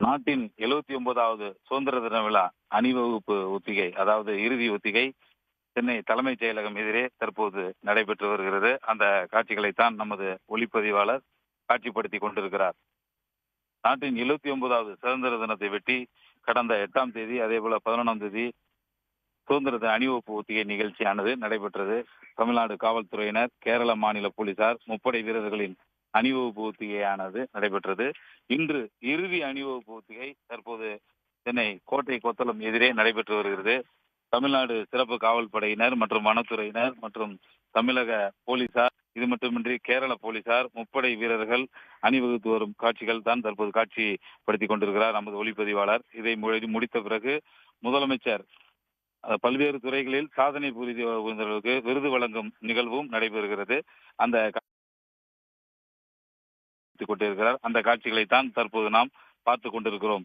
நாட்டின் 79வது சுதந்திர தின விழா அணிவகுப்பு ஒத்திகை, அதாவது இறுதி ஒத்திகை சென்னை தலைமைச் செயலகம் எதிரே தற்போது நடைபெற்று வருகிறது. அந்த காட்சிகளைத்தான் நமது ஒளிப்பதிவாளர் காட்சிப்படுத்திக் கொண்டிருக்கிறார். நாட்டின் 79வது சுதந்திர தினத்தை வெட்டி கடந்த 8ஆம் தேதி, அதே போல 11ஆம் தேதி சுதந்திர தின அணிவகுப்பு ஒத்திகை நிகழ்ச்சியானது நடைபெற்றது. தமிழ்நாடு காவல்துறையினர், கேரள மாநில போலீசார், முப்படை வீரர்களின் அணிவகுப்பு ஒத்திகையானது நடைபெற்றது. இன்று இறுதி அணிவகுப்பு ஒத்திகை தற்போது சென்னை கோட்டை கொத்தளம் எதிரே நடைபெற்று வருகிறது. தமிழ்நாடு சிறப்பு காவல் படையினர் மற்றும் வனத்துறையினர் மற்றும் தமிழக போலீசார், இது மட்டுமின்றி கேரள போலீசார், முப்படை வீரர்கள் அணிவகுத்து வரும் காட்சிகள் தான் தற்போது காட்சிப்படுத்திக் கொண்டிருக்கிறார் நமது ஒளிப்பதிவாளர். இதை முடித்த பிறகு முதலமைச்சர் பல்வேறு துறைகளில் சாதனை புரிந்தவர்களுக்கு விருது வழங்கும் நிகழ்வும் நடைபெறுகிறது. அந்த கொண்டிருக்கிறார். அந்த காட்சிகளைத்தான் தற்போது நாம் பார்த்துக் கொண்டிருக்கிறோம்.